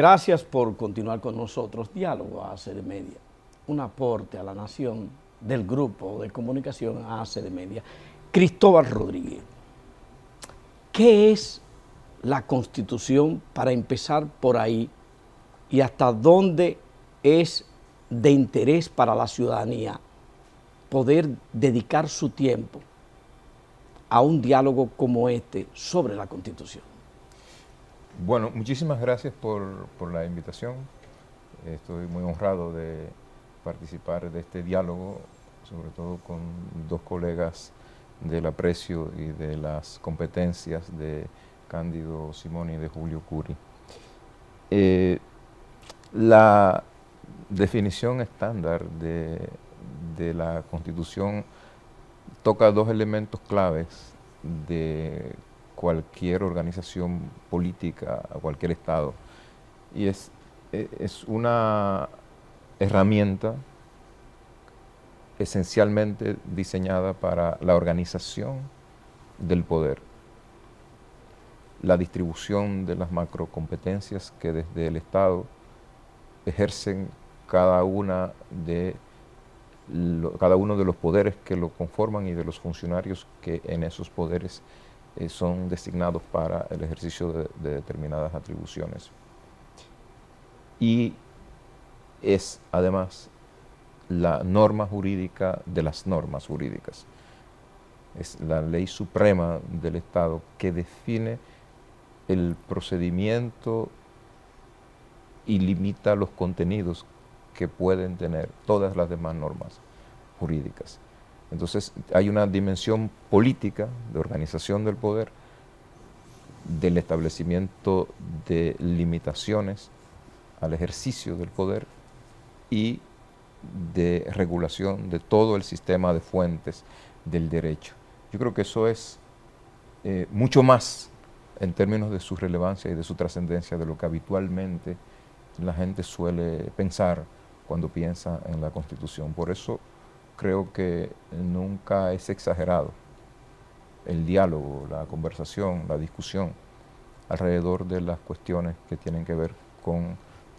Gracias por continuar con nosotros. Diálogo ACD Media, un aporte a la nación del grupo de comunicación ACD Media. Cristóbal Rodríguez, ¿qué es la Constitución para empezar por ahí y hasta dónde es de interés para la ciudadanía poder dedicar su tiempo a un diálogo como este sobre la Constitución? Bueno, muchísimas gracias por la invitación. Estoy muy honrado de participar de este diálogo, sobre todo con dos colegas del aprecio y de las competencias de Cándido Simón y de Julio Curi. La definición estándar de la Constitución toca dos elementos claves de cualquier organización política, a cualquier Estado, y es una herramienta esencialmente diseñada para la organización del poder, la distribución de las macrocompetencias que desde el Estado ejercen cada uno de los poderes que lo conforman y de los funcionarios que en esos poderes son designados para el ejercicio de determinadas atribuciones. Y es además la norma jurídica de las normas jurídicas. Es la ley suprema del Estado que define el procedimiento y limita los contenidos que pueden tener todas las demás normas jurídicas. Entonces hay una dimensión política de organización del poder, del establecimiento de limitaciones al ejercicio del poder y de regulación de todo el sistema de fuentes del derecho. Yo creo que eso es mucho más en términos de su relevancia y de su trascendencia de lo que habitualmente la gente suele pensar cuando piensa en la Constitución. Por eso creo que nunca es exagerado el diálogo, la conversación, la discusión alrededor de las cuestiones que tienen que ver con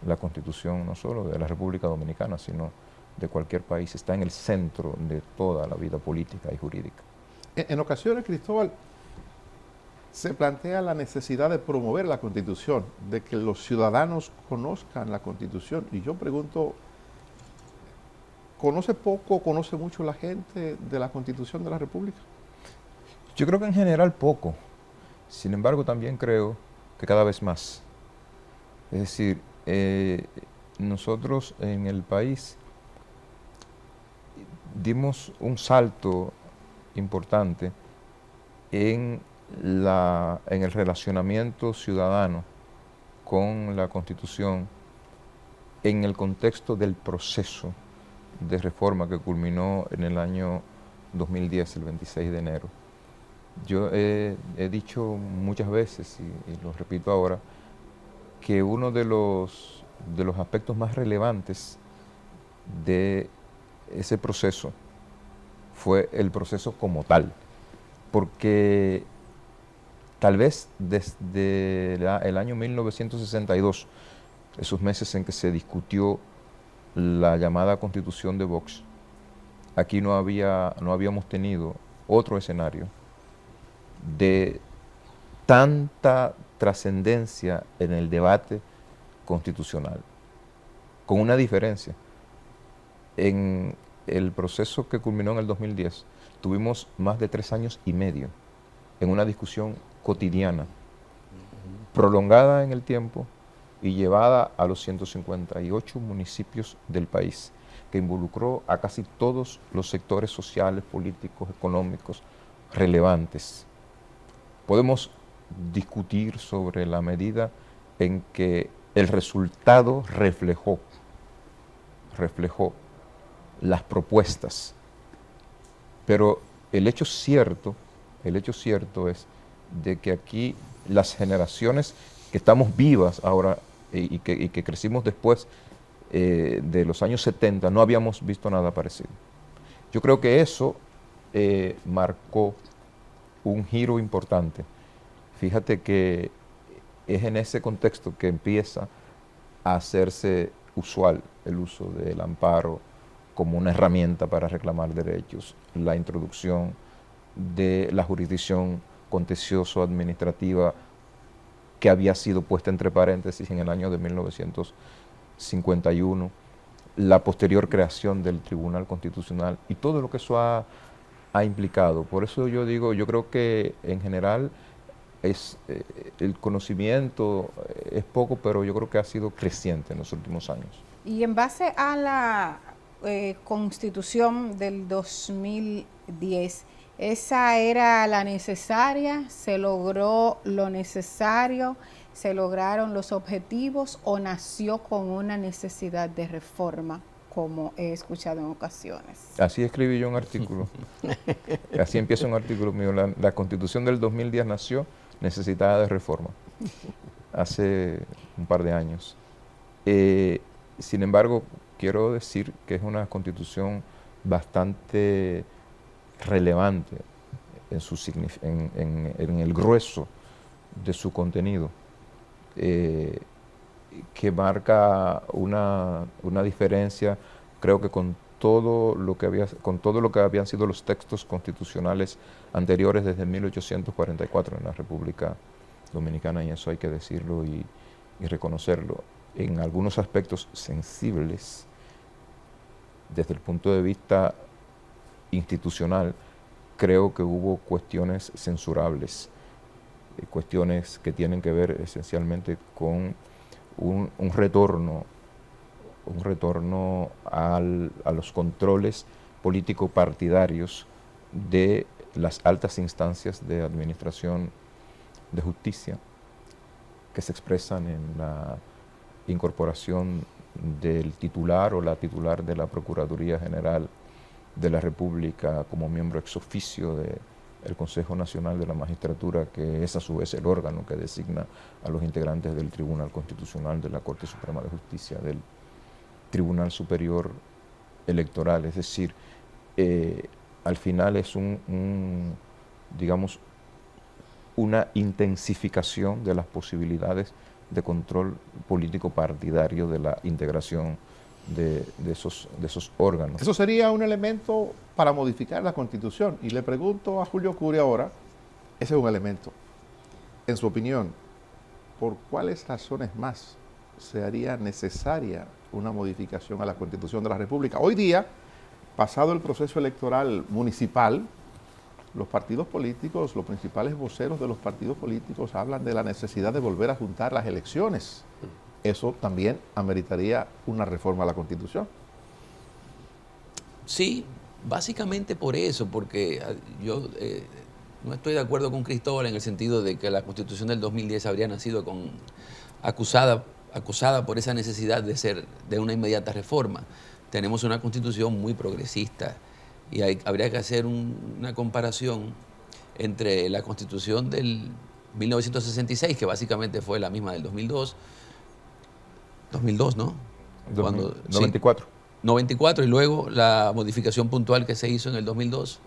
la Constitución, no solo de la República Dominicana, sino de cualquier país. Está en el centro de toda la vida política y jurídica. En ocasiones, Cristóbal, se plantea la necesidad de promover la Constitución, de que los ciudadanos conozcan la Constitución. Y yo pregunto, ¿conoce poco o conoce mucho la gente de la Constitución de la República? Yo creo que en general poco. Sin embargo, también creo que cada vez más. Es decir, nosotros en el país dimos un salto importante en el relacionamiento ciudadano con la Constitución en el contexto del proceso de reforma que culminó en el año 2010, el 26 de enero. Yo he dicho muchas veces, y lo repito ahora, que uno de los aspectos más relevantes de ese proceso fue el proceso como tal, porque tal vez desde el año 1962, esos meses en que se discutió la llamada Constitución de Vox, aquí no habíamos tenido otro escenario de tanta trascendencia en el debate constitucional, con una diferencia. En el proceso que culminó en el 2010, tuvimos más de 3 años y medio en una discusión cotidiana, prolongada en el tiempo y llevada a los 158 municipios del país, que involucró a casi todos los sectores sociales, políticos, económicos relevantes. Podemos discutir sobre la medida en que el resultado reflejó las propuestas, pero el hecho cierto es de que aquí las generaciones que estamos vivas ahora y que crecimos después de los años 70 no habíamos visto nada parecido. Yo creo que eso marcó un giro importante. Fíjate que es en ese contexto que empieza a hacerse usual el uso del amparo como una herramienta para reclamar derechos, la introducción de la jurisdicción contencioso-administrativa que había sido puesta entre paréntesis en el año de 1951, la posterior creación del Tribunal Constitucional y todo lo que eso ha implicado. Por eso yo digo, yo creo que en general el conocimiento es poco, pero yo creo que ha sido creciente en los últimos años. Y en base a la Constitución del 2010, ¿esa era la necesaria? ¿Se logró lo necesario? ¿Se lograron los objetivos o nació con una necesidad de reforma, como he escuchado en ocasiones? Así escribí yo un artículo. Así empieza un artículo mío. La Constitución del 2010 nació necesitada de reforma, hace un par de años. Sin embargo, quiero decir que es una Constitución bastante relevante en el grueso de su contenido, que marca una diferencia, creo que con todo lo que habían sido los textos constitucionales anteriores desde 1844 en la República Dominicana, y eso hay que decirlo y reconocerlo. En algunos aspectos sensibles, desde el punto de vista institucional, creo que hubo cuestiones censurables, cuestiones que tienen que ver esencialmente con un retorno a los controles político-partidarios de las altas instancias de administración de justicia, que se expresan en la incorporación del titular o la titular de la Procuraduría General de la República como miembro ex oficio del Consejo Nacional de la Magistratura, que es a su vez el órgano que designa a los integrantes del Tribunal Constitucional, de la Corte Suprema de Justicia, del Tribunal Superior Electoral. Es decir, al final es digamos, una intensificación de las posibilidades de control político partidario de la integración de esos órganos. Eso sería un elemento para modificar la Constitución. Y le pregunto a Julio Curi ahora, ese es un elemento. En su opinión, ¿por cuáles razones más se haría necesaria una modificación a la Constitución de la República? Hoy día, pasado el proceso electoral municipal, los partidos políticos, los principales voceros de los partidos políticos hablan de la necesidad de volver a juntar las elecciones. Eso también ameritaría una reforma a la Constitución. Sí, básicamente por eso, porque yo no estoy de acuerdo con Cristóbal en el sentido de que la Constitución del 2010 habría nacido acusada por esa necesidad de una inmediata reforma. Tenemos una Constitución muy progresista y habría que hacer una comparación entre la Constitución del 1966, que básicamente fue la misma del 2002, ¿no? 94. Sí, 94, y luego la modificación puntual que se hizo en el 2002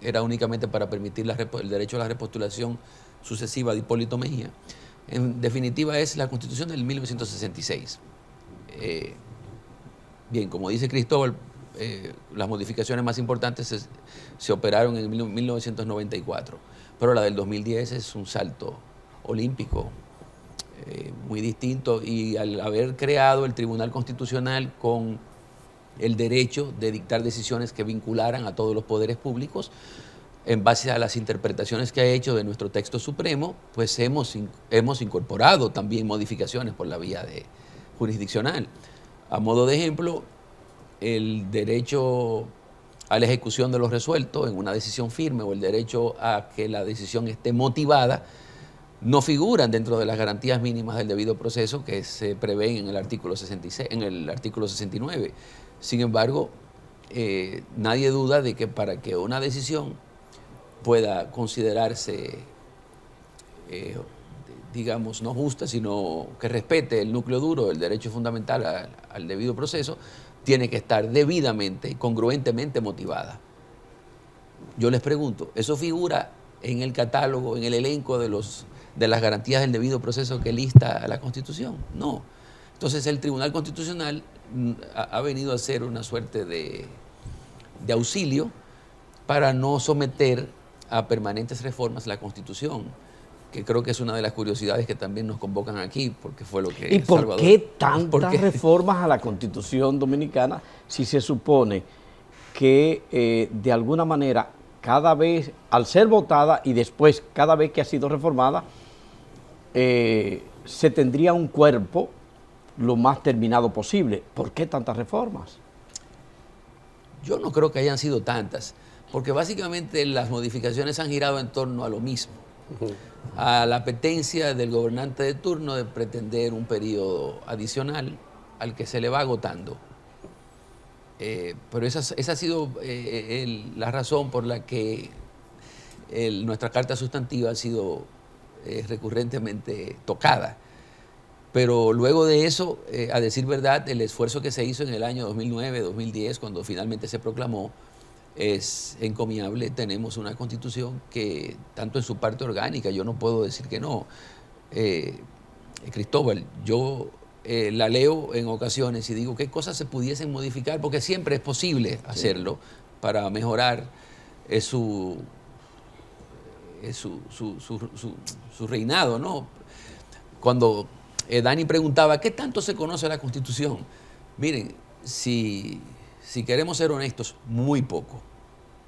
era únicamente para permitir el derecho a la repostulación sucesiva de Hipólito Mejía. En definitiva es la Constitución del 1966. Bien, como dice Cristóbal, las modificaciones más importantes se operaron en 1994, pero la del 2010 es un salto olímpico muy distinto, y al haber creado el Tribunal Constitucional con el derecho de dictar decisiones que vincularan a todos los poderes públicos, en base a las interpretaciones que ha hecho de nuestro texto supremo, pues hemos incorporado también modificaciones por la vía jurisdiccional. A modo de ejemplo, el derecho a la ejecución de los resueltos en una decisión firme o el derecho a que la decisión esté motivada no figuran dentro de las garantías mínimas del debido proceso que se prevén en el artículo 66, en el artículo 69. Sin embargo, nadie duda de que para que una decisión pueda considerarse, digamos, no justa, sino que respete el núcleo duro del derecho fundamental al debido proceso, tiene que estar debidamente y congruentemente motivada. Yo les pregunto, ¿eso figura en el catálogo, en el elenco de las garantías del debido proceso que lista la Constitución? No. Entonces el Tribunal Constitucional ha venido a ser una suerte de auxilio para no someter a permanentes reformas la Constitución, que creo que es una de las curiosidades que también nos convocan aquí, porque fue lo que ¿Y por Salvador... qué tantas ¿Por qué? reformas a la Constitución dominicana si se supone que de alguna manera cada vez, al ser votada y después cada vez que ha sido reformada, se tendría un cuerpo lo más terminado posible? ¿Por qué tantas reformas? Yo no creo que hayan sido tantas, porque básicamente las modificaciones han girado en torno a lo mismo, a la apetencia del gobernante de turno de pretender un periodo adicional al que se le va agotando. Pero esa ha sido la razón por la que nuestra Carta Sustantiva ha sido recurrentemente tocada. Pero luego de eso, a decir verdad, el esfuerzo que se hizo en el año 2009, 2010, cuando finalmente se proclamó, es encomiable. Tenemos una Constitución que, tanto en su parte orgánica, yo no puedo decir que no. Cristóbal, yo la leo en ocasiones y digo qué cosas se pudiesen modificar, porque siempre es posible hacerlo para mejorar su reinado, ¿no? Cuando Dani preguntaba, ¿qué tanto se conoce la Constitución? Miren, si queremos ser honestos, muy poco.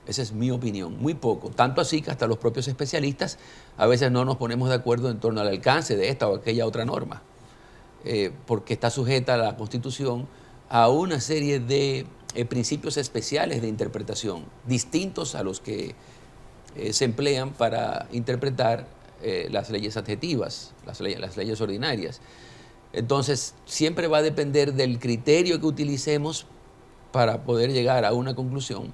Esa es mi opinión, muy poco. Tanto así que hasta los propios especialistas a veces no nos ponemos de acuerdo en torno al alcance de esta o aquella otra norma, porque está sujeta a la Constitución a una serie de principios especiales de interpretación, distintos a los que se emplean para interpretar las leyes adjetivas, las leyes ordinarias. Entonces, siempre va a depender del criterio que utilicemos para poder llegar a una conclusión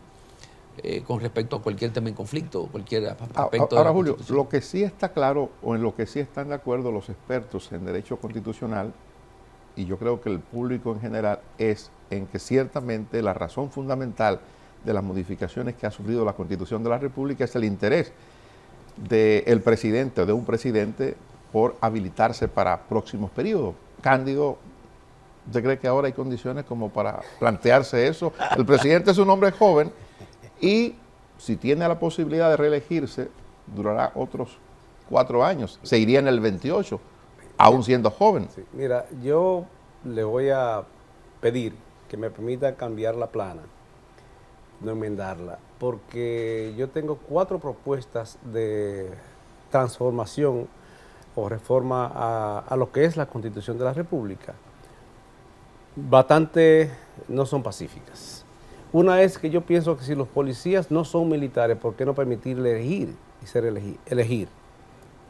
con respecto a cualquier tema en conflicto, cualquier aspecto de Ahora, la Julio, Constitución. lo que sí está claro, o en lo que sí están de acuerdo los expertos en derecho constitucional, y yo creo que el público en general, es en que ciertamente la razón fundamental de las modificaciones que ha sufrido la Constitución de la República es el interés del presidente o de un presidente por habilitarse para próximos periodos. Cándido, ¿usted cree que ahora hay condiciones como para plantearse eso? El presidente es un hombre joven y si tiene la posibilidad de reelegirse, durará otros 4 años. Se iría en el 28, aún siendo joven. Sí, mira, yo le voy a pedir que me permita cambiar la plana, no enmendarla, porque yo tengo 4 propuestas de transformación o reforma a lo que es la Constitución de la República. Bastante no son pacíficas. Una es que yo pienso que si los policías no son militares, ¿por qué no permitirle elegir y ser elegir?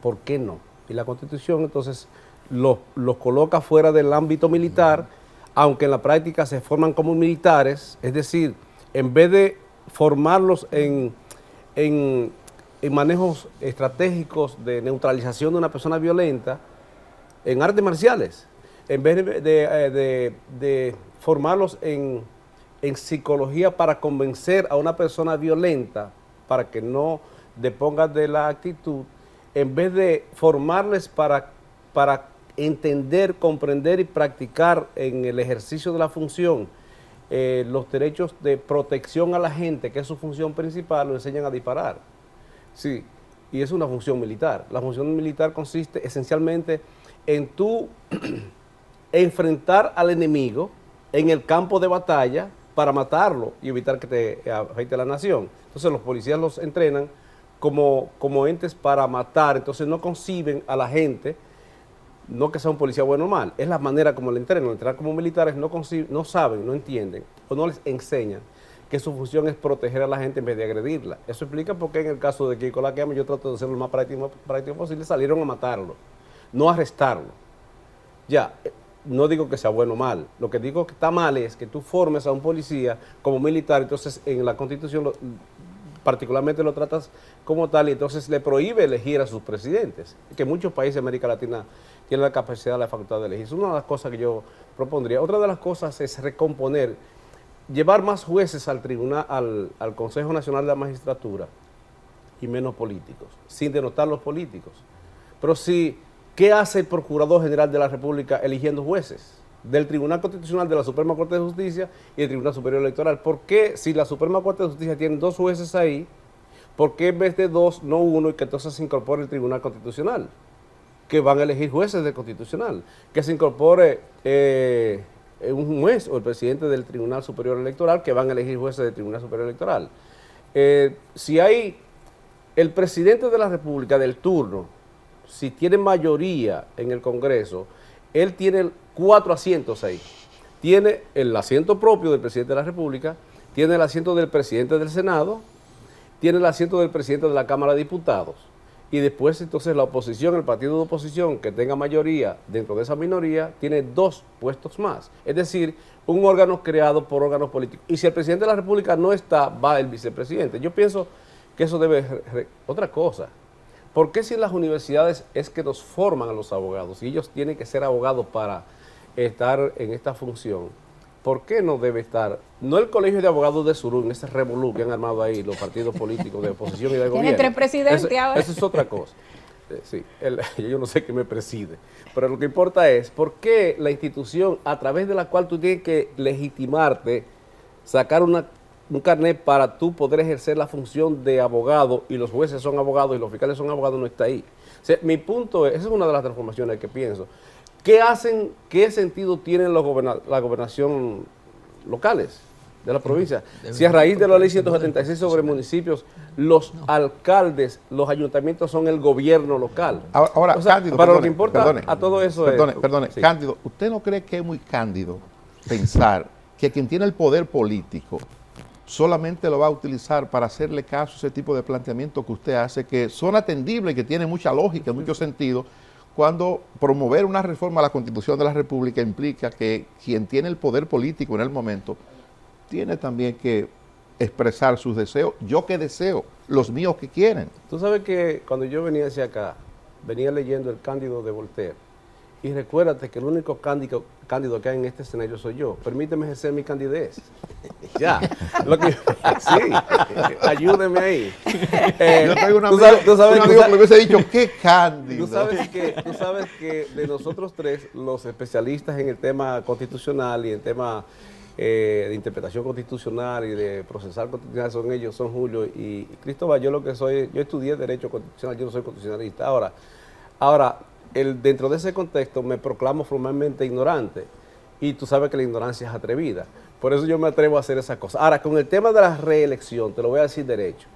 ¿Por qué no? Y la Constitución entonces los coloca fuera del ámbito militar, aunque en la práctica se forman como militares, es decir, en vez de formarlos en manejos estratégicos de neutralización de una persona violenta, en artes marciales, en vez de formarlos en psicología para convencer a una persona violenta para que no deponga de la actitud, en vez de formarles para entender, comprender y practicar en el ejercicio de la función los derechos de protección a la gente, que es su función principal, lo enseñan a disparar. Sí, y es una función militar. La función militar consiste esencialmente en tú enfrentar al enemigo en el campo de batalla para matarlo y evitar que te afecte a la nación. Entonces los policías los entrenan como entes para matar, entonces no conciben a la gente, no que sea un policía bueno o mal, es la manera como le entrenan como militares, no saben, no entienden o no les enseñan que su función es proteger a la gente en vez de agredirla. Eso explica por qué en el caso de Kiko Laqueama, yo trato de hacerlo lo más práctico posible, salieron a matarlo, no a arrestarlo. Ya, no digo que sea bueno o mal, lo que digo que está mal es que tú formes a un policía como militar, entonces en la Constitución particularmente lo tratas como tal y entonces le prohíbe elegir a sus presidentes, que muchos países de América Latina tienen la capacidad, la facultad de elegir. Es una de las cosas que yo propondría. Otra de las cosas es recomponer, llevar más jueces al tribunal, al Consejo Nacional de la Magistratura y menos políticos, sin denotar los políticos. Pero sí, ¿qué hace el Procurador General de la República eligiendo jueces? del Tribunal Constitucional, de la Suprema Corte de Justicia y el Tribunal Superior Electoral. ¿Por qué, si la Suprema Corte de Justicia tiene 2 jueces ahí, por qué en vez de 2, no 1, y que entonces se incorpore el Tribunal Constitucional? Que van a elegir jueces del Constitucional, que se incorpore un juez o el presidente del Tribunal Superior Electoral, que van a elegir jueces del Tribunal Superior Electoral. Si hay el presidente de la República del turno, si tiene mayoría en el Congreso, él tiene 4 asientos ahí. Tiene el asiento propio del presidente de la República, tiene el asiento del presidente del Senado, tiene el asiento del presidente de la Cámara de Diputados. Y después entonces la oposición, el partido de oposición que tenga mayoría dentro de esa minoría, tiene 2 puestos más. Es decir, un órgano creado por órganos políticos. Y si el presidente de la República no está, va el vicepresidente. Yo pienso que eso debe... Otra cosa, ¿por qué si en las universidades es que nos forman a los abogados y ellos tienen que ser abogados para estar en esta función? ¿Por qué no debe estar, no el Colegio de Abogados de Surún, ese revolú que han armado ahí los partidos políticos de oposición y de gobierno? Tiene 3 presidentes ahora. Eso es otra cosa. Sí, yo no sé qué me preside, pero lo que importa es por qué la institución a través de la cual tú tienes que legitimarte, sacar un carnet para tú poder ejercer la función de abogado, y los jueces son abogados y los fiscales son abogados, no está ahí. O sea, mi punto es, esa es una de las transformaciones que pienso. ¿Qué hacen, qué sentido tienen la gobernación locales de la provincia? Si a raíz de la ley 176 sobre municipios, los alcaldes, los ayuntamientos son el gobierno local. Ahora, o sea, Cándido, para perdone, lo que importa perdone, a todo eso perdone, sí. Cándido, ¿usted no cree que es muy cándido pensar que quien tiene el poder político solamente lo va a utilizar para hacerle caso a ese tipo de planteamientos que usted hace, que son atendibles, que tienen mucha lógica, mucho sentido, cuando promover una reforma a la Constitución de la República implica que quien tiene el poder político en el momento tiene también que expresar sus deseos? Yo que deseo, los míos que quieren. Tú sabes que cuando yo venía hacia acá, venía leyendo el Cándido de Voltaire, y recuérdate que el único cándido que hay en este escenario soy yo. Permíteme ejercer mi candidez. Ya. Sí, ayúdeme ahí. Yo tengo un amigo, tú sabes que le hubiese dicho, ¡qué cándido! Tú sabes que de nosotros 3, los especialistas en el tema constitucional y en el tema de interpretación constitucional y de procesar constitucional son ellos, son Julio y Cristóbal. Yo lo que soy, yo estudié Derecho Constitucional, yo no soy constitucionalista. Ahora, dentro de ese contexto me proclamo formalmente ignorante, y tú sabes que la ignorancia es atrevida, por eso yo me atrevo a hacer esa cosa. Ahora, con el tema de la reelección, te lo voy a decir derecho.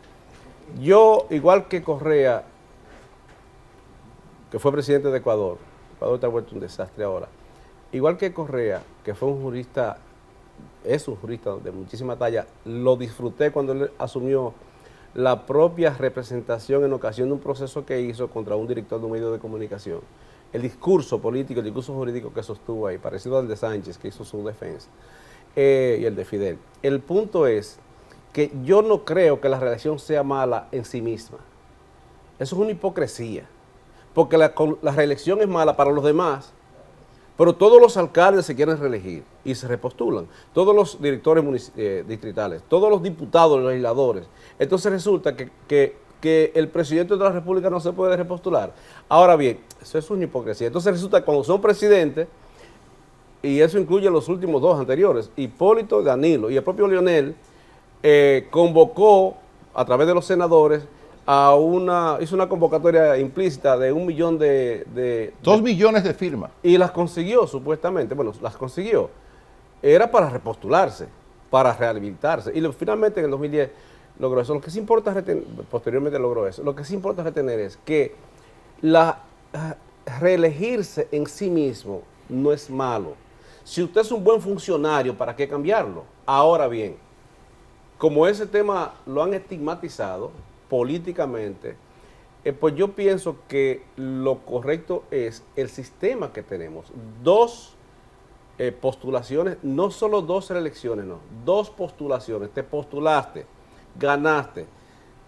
Yo, igual que Correa, que fue presidente de Ecuador está vuelto un desastre ahora, igual que Correa, que fue un jurista, es un jurista de muchísima talla, lo disfruté cuando él asumió la propia representación en ocasión de un proceso que hizo contra un director de un medio de comunicación. El discurso político, el discurso jurídico que sostuvo ahí, parecido al de Sánchez, que hizo su defensa, y el de Fidel. El punto es que yo no creo que la reelección sea mala en sí misma. Eso es una hipocresía, porque la reelección es mala para los demás, pero todos los alcaldes se quieren reelegir y se repostulan, todos los directores distritales, todos los diputados, los legisladores. Entonces resulta que el presidente de la República no se puede repostular. Ahora bien, eso es una hipocresía. Entonces resulta que cuando son presidentes, y eso incluye los últimos 2 anteriores, Hipólito y Danilo, y el propio Leonel convocó a través de los senadores hizo una convocatoria implícita de 1 millón 2 millones de firmas. Y las consiguió, supuestamente. Bueno, las consiguió. Era para repostularse, para rehabilitarse. Y finalmente en el 2010 logró eso. Lo que sí importa posteriormente logró eso. Lo que sí importa retener es que reelegirse en sí mismo no es malo. Si usted es un buen funcionario, ¿para qué cambiarlo? Ahora bien, como ese tema lo han estigmatizado políticamente, pues yo pienso que lo correcto es el sistema que tenemos. 2 postulaciones, no solo 2 reelecciones, no, 2 postulaciones. Te postulaste, ganaste,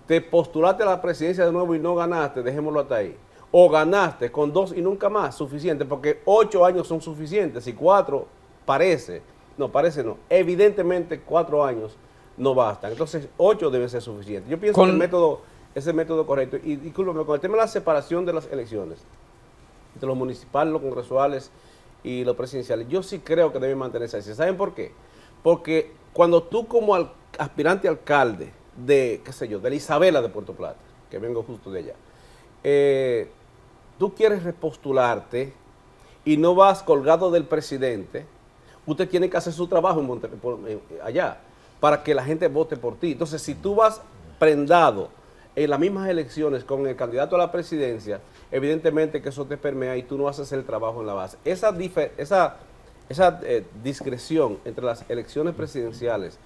te postulaste a la presidencia de nuevo y no ganaste, dejémoslo hasta ahí. O ganaste con 2 y nunca más, suficiente, porque 8 años son suficientes, y 4 evidentemente 4 años no bastan. Entonces 8 debe ser suficiente. Yo pienso que ese método correcto. Y discúlpame, con el tema de la separación de las elecciones, entre los municipales, los congresuales y los presidenciales, yo sí creo que deben mantenerse así. ¿Saben por qué? Porque cuando tú como aspirante alcalde de, qué sé yo, de la Isabela de Puerto Plata, que vengo justo de allá, tú quieres repostularte y no vas colgado del presidente, usted tiene que hacer su trabajo allá para que la gente vote por ti. Entonces, si tú vas prendado en las mismas elecciones con el candidato a la presidencia, evidentemente que eso te permea y tú no haces el trabajo en la base. Esa discreción entre las elecciones presidenciales,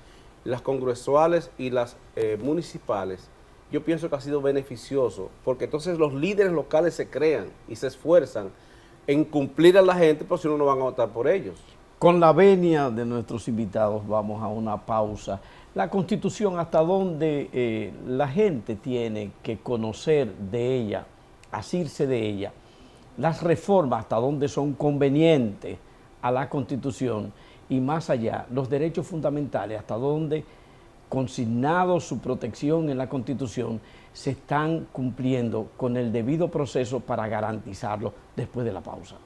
las congresuales y las municipales, yo pienso que ha sido beneficioso, porque entonces los líderes locales se crean y se esfuerzan en cumplir a la gente, pero si no, no van a votar por ellos. Con la venia de nuestros invitados vamos a una pausa. La Constitución, hasta dónde la gente tiene que conocer de ella, asirse de ella, las reformas hasta dónde son convenientes a la Constitución y más allá, los derechos fundamentales, hasta dónde, consignados su protección en la Constitución, se están cumpliendo con el debido proceso para garantizarlo después de la pausa.